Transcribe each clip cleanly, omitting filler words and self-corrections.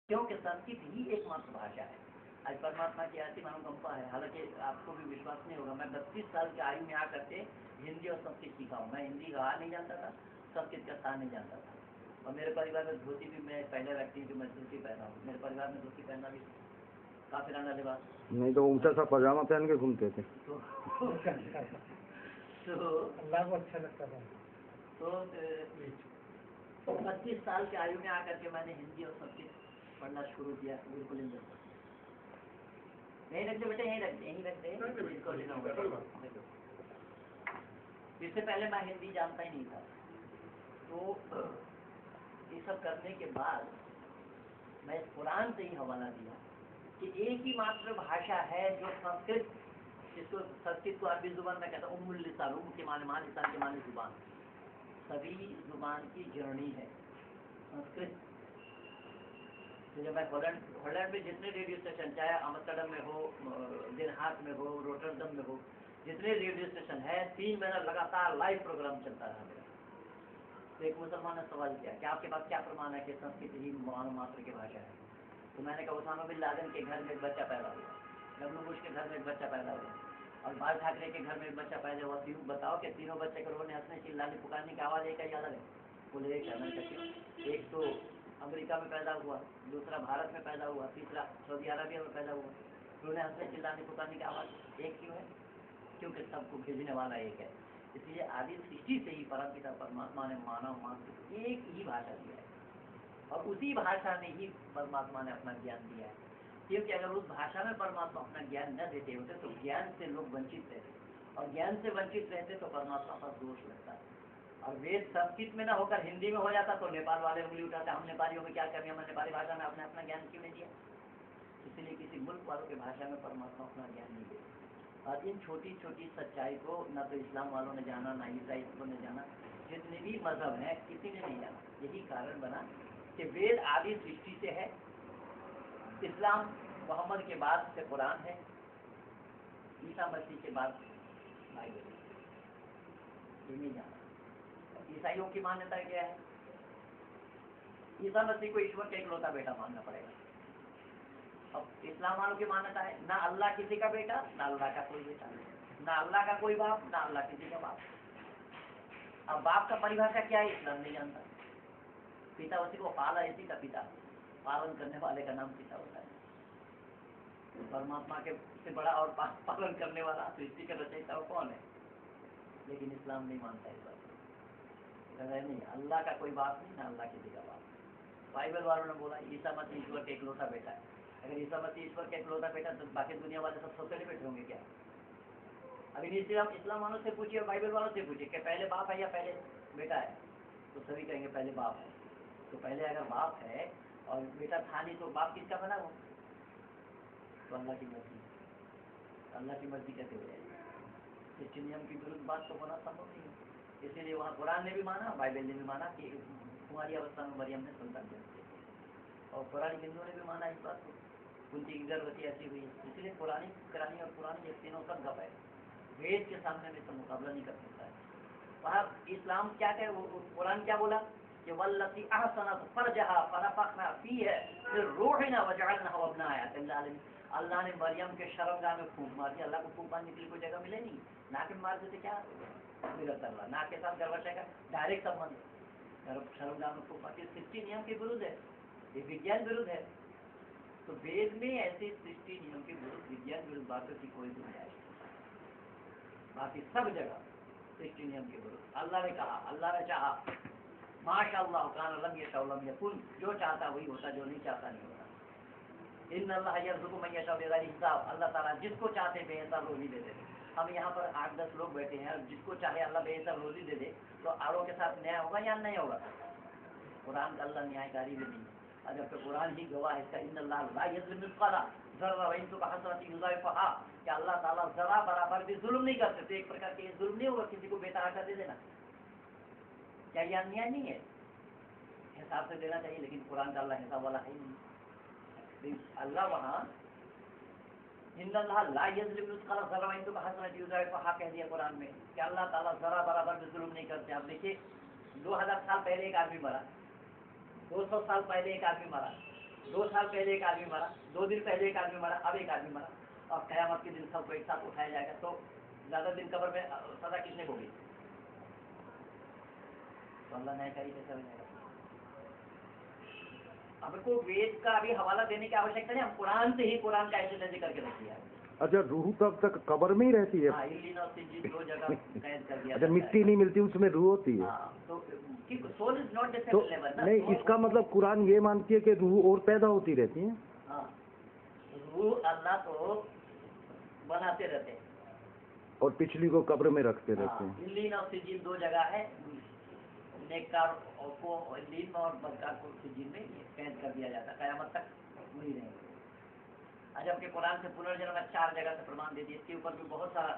क्योंकि संस्कृत ही एकमात्र भाषा है। आज परमात्मा की ऐसी अनुकंपा है, हालांकि आपको भी विश्वास नहीं होगा, मैं 32 साल की आयु में आकर के हिंदी और संस्कृत सीखा हूँ। मैं हिंदी का नहीं जानता था, संस्कृत का था नहीं जानता था। और मेरे परिवार में धोती भी मैं पहले रखती हूँ, जो मैं धोती पहना हूँ। मेरे परिवार में धोती पहनना भी काफिराना लिबास नहीं तो ऊंचा सा पजामा पहन के घूमते थे। तो अल्लाह को अच्छा लगता था। तो 25 साल की आयु में आकर के मैंने हिंदी और संस्कृत पढ़ना शुरू किया। बिल्कुल नहीं रखते बेटे, यहीं रखते इससे पहले मैं हिंदी जानता ही नहीं था। तो ये सब करने के बाद मैं कुरान से ही हवाला दिया कि एक ही मात्र भाषा है जो संस्कृत, जिसको संस्कृत को अरबी जुबान में कहता हूँ उम्मुल लिसान, उम के माने मान, लिसान के माने जुबान, सभी जुबान की जननी है संस्कृत। तो जब मैं हॉलैंड में जितने रेडियो स्टेशन, चाहे आमस्टरडम में हो, Den Haag में हो, रोटरडम में हो, जितने रेडियो स्टेशन है, 3 महीना लगातार लाइव प्रोग्राम चलता रहा मेरा। तो एक मुसलमान ने सवाल किया कि आपके पास क्या प्रमाण है कि संस्कृत ही मानव मात्र की भाषा है? तो मैंने कहा उसामा बिन लादेन के घर में एक बच्चा पैदा हुआ, डब्ल्यू बुश के घर में एक बच्चा पैदा हुआ, और बाल ठाकरे के घर में एक बच्चा पैदा हुआ। तो बताओ कि तीनों बच्चे को रोने, हंसने, चिल्लाने, पुकारने की आवाज़ एक ही अलग है? बोले एक है। एक तो अमेरिका में पैदा हुआ, दूसरा भारत में पैदा हुआ, तीसरा सऊदी अरबिया में पैदा हुआ। रोने, हंसने, चिल्लाने, पुकारने की आवाज़ एक क्यों है? क्योंकि सबको भेजने वाला एक है। इसलिए आदि सृष्टि से ही परमपिता परमात्मा ने मानव मात्र एक ही भाषा दिया है, और उसी भाषा में ही परमात्मा ने अपना ज्ञान दिया है। क्योंकि अगर उस भाषा में परमात्मा अपना ज्ञान न देते होते तो ज्ञान से लोग वंचित रहते, और ज्ञान से वंचित रहते तो परमात्मा पर दोष लगता है। और वेद संस्कृत में न होकर हिंदी में हो जाता तो नेपाल वाले उंगली उठाते, हम नेपालियों में क्या करें, हमें नेपाली भाषा में अपने अपना ज्ञान क्यों नहीं दिया? इसलिए किसी मुल्क वालों की भाषा में परमात्मा अपना ज्ञान नहीं देते। और इन छोटी छोटी सच्चाई को न तो इस्लाम वालों ने जाना, न ईसाइयों ने जाना, जितने भी मजहब हैं किसी ने नहीं जाना। यही कारण बना कि वेद आदि सृष्टि से है, इस्लाम मोहम्मद के बाद से कुरान है, ईसा मसीह के बाद बाइबल। ये नहीं जाना। ईसाइयों की मान्यता क्या है? ईसा मसीह को ईश्वर का इकलौता बेटा मानना पड़ेगा। अब इस्लाम वालों की मान्यता है ना अल्लाह किसी का बेटा, ना अल्लाह का कोई बेटा, ना अल्लाह का कोई बाप, ना अल्लाह किसी का बाप। अब बाप का परिभाषा क्या है इस्लाम नहीं जानता। पिता उसी को पाला, इसी का पिता, पालन करने वाले का नाम पिता होता है। परमात्मा के से बड़ा और पालन करने वाला सृष्टि का रचयिता कौन है? लेकिन इस्लाम नहीं मानता इस बात को। नहीं, अल्लाह का कोई बाप नहीं, ना अल्लाह किसी का बाप। बाइबल वालों ने बोला ईसा मसीह ईश्वर का इकलौता बेटा है। अगर ईसा मसीह ईश्वर का इकलौता बेटा तो बाकी दुनिया वाले सब सोते नहीं बैठे होंगे क्या? अगर इस्लाम वालों से पूछिए और बाइबल वालों से पूछिए कि पहले बाप है या पहले बेटा है, तो सभी कहेंगे पहले बाप है। तो पहले अगर बाप है और बेटा था नहीं तो बाप किसका बना वो? तो अल्लाह की मर्जी। अल्लाह की मर्जी कैसे हो जाएगी? इस नियम की विरुद्ध बात तो होना संभव नहीं है। इसीलिए वहाँ कुरान ने भी माना, बाइबल ने भी माना कि कुंवारी अवस्था में मरियम ने संतान जन्म दिया, और पुरानी हिंदुओं ने भी माना इस बात को, कुंती की गर्भवती ऐसी हुई है। इसलिए पुरानी करानी और पुरानी ये तीनों सब गप है, वेद के सामने में तो मुकाबला नहीं कर सकता है। वहाँ इस्लाम क्या कहे, कुरान क्या बोला कि वल्लती अहसनत फरजहा फनफखना फीही रूहिना वजअलनाहु अब्नाअ। अल्लाह ने मरियम के शर्मगाह में फूंक मार दिया। अल्लाह को फूंक मारने के लिए कोई जगह मिले नहीं, नाक में मार देते क्या बिगड़ता? अल्लाह नाक के साथ गर्भाशय का डायरेक्ट संबंध, शर्मगाह में फूंक मारती है। सृष्टि नियम के विरुद्ध है, ये विज्ञान विरुद्ध है। तो वेद में ऐसे सृष्टि नियम के विरुद्ध, विज्ञान विरुद्ध बातों की कोई गुंजाइश नहीं। बाकी सब जगह सृष्टि नियम के विरुद्ध। अल्लाह ने कहा, अल्लाह ने चाहा, माशाअल्लाह कान लम यशा लम यकुन, जो चाहता वही होता, जो नहीं चाहता नहीं होता। इन्नल्लाह यर्ज़ुक़ु मन यशा बिग़ैरि हिसाब। अल्लाह ताला जिसको चाहते बेहिसाब रोज़ी दे देते। हम यहाँ पर 8-10 लोग बैठे हैं, जिसको चाहे अल्लाह बेहिसाब रोज़ी दे दे, तो आड़ों के साथ न्याय होगा या नहीं होगा? कुरान का अल्लाह न्यायकारी भी नहीं है। अगर तो कुरान ही गवाह है इसका, इन्नल्लाह ला यज़लिमु मिस्क़ाला ज़र्रा व इन तुक हसनतिन युज़ाइफ़ुहा, कि अल्लाह ताला जरा बराबर भी जुल्म नहीं करते। तो एक प्रकार के जुल्म नहीं होगा किसी को बेटा आकर दे देना, क्या ये अन्याय नहीं है? हिसाब से देना चाहिए, लेकिन कुरान का अल्लाह हिसाब वाला है ही नहीं। अल्लाह वहाँ इन्नल्लाह ला यज़लिमु मिस्क़ाला ज़र्रा व इन तुक हसनतिन युज़ाइफ़ुहा कह दिया कुरान में कि अल्लाह ताला जरा बराबर भी जुल्म नहीं करते। आप देखिए 2000 साल पहले एक आदमी मरा, 200 साल पहले एक आदमी मरा, 2 साल पहले एक आदमी मरा, 2 दिन पहले एक आदमी मरा, अब एक आदमी मरा, और क़यामत के दिन सबको एक साथ उठाया जाएगा, तो ज़्यादा दिन कब्र में सजा किसने होगी? तो अल्लाह न्यायकारी कैसे हो जाएगा? हमको वेद का अभी हवाला देने की आवश्यकता नहीं, हम कुरान से ही कुरान का ऐसे करके रख दिया है। अच्छा, रूह तब तक कब्र में ही रहती है? हाँ, इल्लीन और सिज्जीन 2 जगह कैद कर दिया। अच्छा, मिट्टी नहीं मिलती, उसमें रूह होती है। हाँ, तो सोल इज नॉट तो लेवल ना। नहीं, इसका मतलब कुरान ये मानती है कि रूह और पैदा होती रहती है। हाँ, रूह अल्लाह तो बनाते रहते हैं और पिछली को कब्र में रखते रहते हैं। इल्लीन और सिज्जीन 2 जगह है, नेककार को इल्लीन में और बदकार को सिज्जीन में कैद कर दिया जाता है, क़यामत तक वही रहेंगे। आज आपके कुरान से पुनर्जन्म 4 जगह से प्रमाण दे दिए, इसके ऊपर भी बहुत सारा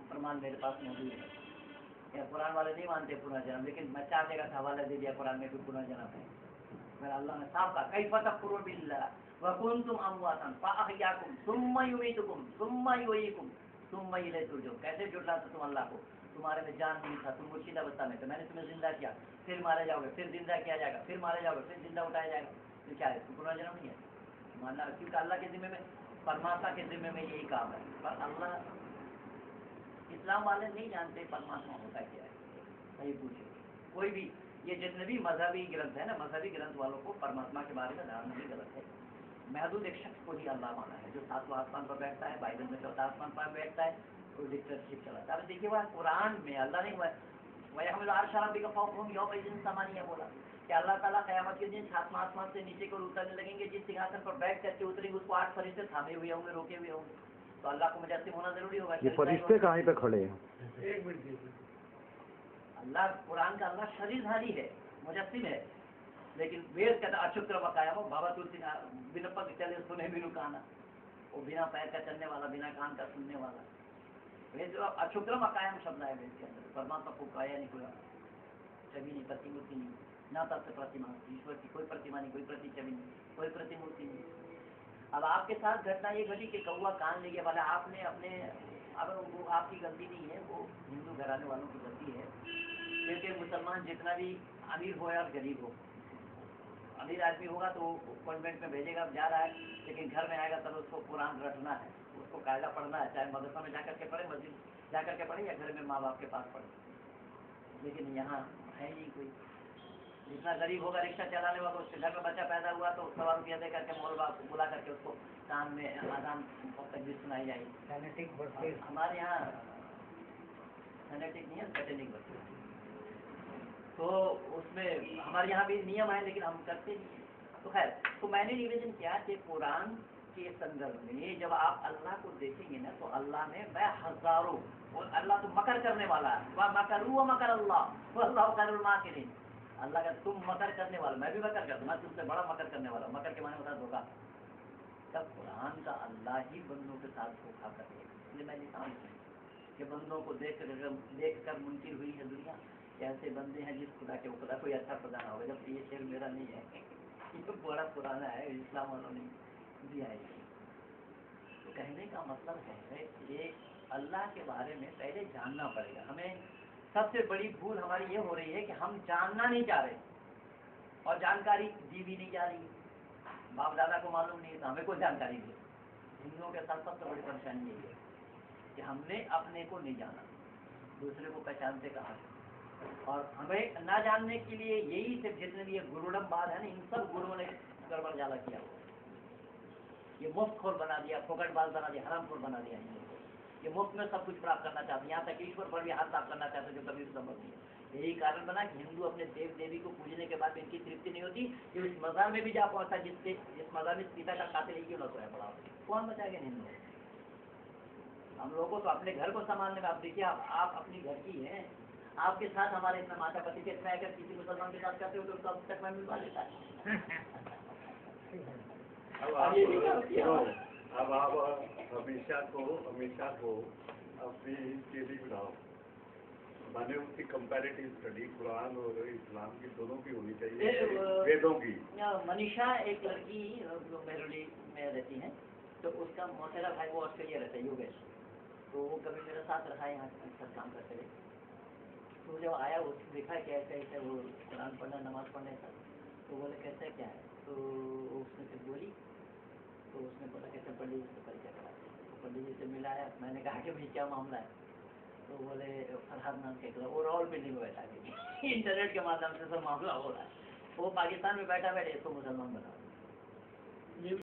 प्रमाण मेरे पास मौजूद है। या कुरान वाले नहीं मानते पुनर्जन्म, लेकिन मैं 4 जगह से हवाला दे दिया कुरान में भी पुनर्जन्म है। मेरा अल्लाह ने साफ कहा, कैफ़ तकफुरून बिल्लाह व कुंतुम अमवातन फ़अहयाकुम सुम्मा युमीतुकुम सुम्मा युहयीकुम सुम्मा इलैहि तुरजऊन। कैसे जुटलाते तुम अल्लाह को? तुम्हारे में जान नहीं था, तुम मुर्शिदा अवस्था में थे, मैंने तुम्हें जिंदा किया, फिर मारे जाओगे, फिर जिंदा किया जाएगा, फिर मारे जाओगे, फिर जिंदा उठाया जाएगा। तो क्या है? पुनर्जन्म नहीं है मानना, क्योंकि अल्लाह के जिम्मे में, परमात्मा के जिम्मे में यही काम है। पर अल्लाह, इस्लाम वाले नहीं जानते परमात्मा होता क्या है। सही पूछे कोई भी, ये जितने भी मजहबी ग्रंथ है ना, मजहबी ग्रंथ वालों को परमात्मा के बारे में धारणा भी गलत है। महदूद एक शख्स को ही अल्लाह माना है, जो 7वां आसमान पर बैठता है, बाइबल में 4था आसमान पर बैठता है, कोई डिक्टेटरशिप चलाता है। अब देखिए वह कुरान में अल्लाह ने वह हमें आरशराब का फौक़हुम यौमइज़िन समानिया बोला कि अल्लाह ताला क़यामत के दिन 7वां आसमान से नीचे को उतरने लगेंगे, जिस सिंहासन पर बैठ करके उतरेंगे उसको 8 फरिश्ते थामे हुए होंगे, रोके हुए होंगे। तो अल्लाह को मुजस्सिम होना जरूरी होगा। ये फरिश्ते कहाँ पे खड़े हैं? एक मिनट, अल्लाह, कुरान का अल्लाह शरीरधारी है, मुजस्सिम है, लेकिन वेद कहता अशुक्र बकाया वो बाबा तुलसी बिना पग चले सुने बिनु काना, वो बिना पैर का चलने वाला, बिना कान का सुनने वाला। वेद जो अशुक्र मकायम शब्द है वेद के अंदर, परमात्मा को काया नहीं, कोई छवि नहीं, प्रतिमूर्ति नहीं, ना तत्व प्रतिमा, ईश्वर की कोई प्रतिमा नहीं, कोई प्रतिछवि नहीं, कोई प्रतिमूर्ति नहीं। अब आपके साथ घटना ये घटी कि कौवा कान ले गया वाला, आपने अपने, अगर वो आपकी गलती नहीं है, वो हिंदू घराने वालों की गलती है, क्योंकि मुसलमान जितना भी अमीर हो या गरीब हो, अमीर आदमी होगा तो कॉन्वेंट में भेजेगा, जा रहा है, लेकिन घर में आएगा तब उसको कुरान रटना है, उसको कायदा पढ़ना है, चाहे मदरसा में जाकर के पढ़े, मस्जिद जाकर के पढ़े, या घर में माँ बाप के पास पढ़े। लेकिन यहाँ है नहीं कोई। जितना गरीब होगा, रिक्शा चलाने वाला, उसके घर में बच्चा पैदा हुआ तो 100 रुपया दे करके मौलवा बुला करके उसको कान में आजान और तकबीर सुनाई जाएगी। हमारे यहाँ फैनेटिक नहीं है, कैथोलिक बच्चे, तो उसमें हमारे यहाँ भी नियम है, लेकिन हम करते नहीं हैं। तो खैर, तो मैंने निवेदन किया कि कुरान के संदर्भ में जब आप अल्लाह को देखेंगे ना, तो अल्लाह ने मैं हजारों, और अल्लाह तो मकर करने वाला है, वह मकरू व मकर अल्लाह, अल्लाह खैरुल माकिरीन। अल्लाह का तुम मकर करने वाला, मैं भी मकर करता, मैं तुमसे बड़ा मकर करने वाला। मकर के माने होता है धोखा। तब कुरान का अल्लाह ही बंदों के साथ धोखा करे, इसलिए मैं लिखा हूँ कि बंदों को देख कर मुनकिर हुई है दुनिया, ऐसे बंदे हैं जिस खुदा के खुदा कोई अच्छा खुदा ना होगा। जब ये शेर मेरा नहीं है, ये तो बड़ा पुराना है, इस्लाम वालों ने दिया है। तो कहने का मतलब है कि अल्लाह के बारे में पहले जानना पड़ेगा हमें। सबसे बड़ी भूल हमारी ये हो रही है कि हम जानना नहीं चाह रहे, और जानकारी दी भी नहीं जा रही है। बाप दादा को मालूम नहीं है तो हमें कोई जानकारी दी। हिंदुओं के साथ सबसे बड़ी परेशानी यही है कि हमने अपने को नहीं जाना, दूसरे को पहचानते कहाँ। और हमें ना जानने के लिए यही सिर्फ जितने भी ये गुरुड़मवाद है ना, इन सब गुरुओं ने गड़बड़ जाला किया। ये मुफ्तखोर बना दिया, फोकटबाज बना दिया, हरामखोर बना दिया। ये मुफ्त में सब कुछ प्राप्त करना चाहते हैं, यहाँ तक ईश्वर पर भी हाथ साफ करना चाहते हैं, जो कभी संभव नहीं है। यही कारण बना कि हिंदू अपने देव देवी को पूजने के बाद इनकी तृप्ति नहीं होती कि उस मज़ार में भी जा पहुँचता जिससे इस मज़ार में सीता का कातिल ही क्यों न सोया पड़ा, कौन बचाएगा हिंदू। हम लोगों को तो अपने घर को संभालने में, आप देखिए आप अपनी घर की हैं, आपके साथ हमारे इतना माता पिता के इतना, अगर किसी मुसलमान के साथ करते हो तो उसका अब तक मैं मिलवा लेता है। अब आप हमेशा को अपनी स्टडी बनाओ, माने उसकी कंपैरेटिव स्टडी कुरान और इस्लाम की दोनों की होनी चाहिए, वेदों की। मनीषा एक लड़की जो मेरोली में रहती है, तो उसका मौसेरा भाई वो ऑस्ट्रेलिया रहता है, योगेश, तो वो कभी मेरे साथ रहा है, यहाँ अक्सर काम करते रहे। तो जब आया उसने देखा कैसे ऐसे वो कुरान पढ़ना, नमाज पढ़ने का, तो बोले कैसे क्या है, तो उसने फिर बोली, तो उसने बोला कैसे पंडित जी से परिचय करा। तो पंडित जी से मिलाया, मैंने कहा कि भाई क्या मामला है, तो बोले फरहाद नाम के वो रावलपिंडी में बैठा के इंटरनेट के माध्यम से सब मामला हो रहा है, वो पाकिस्तान में बैठा बैठे इसको मुसलमान बना।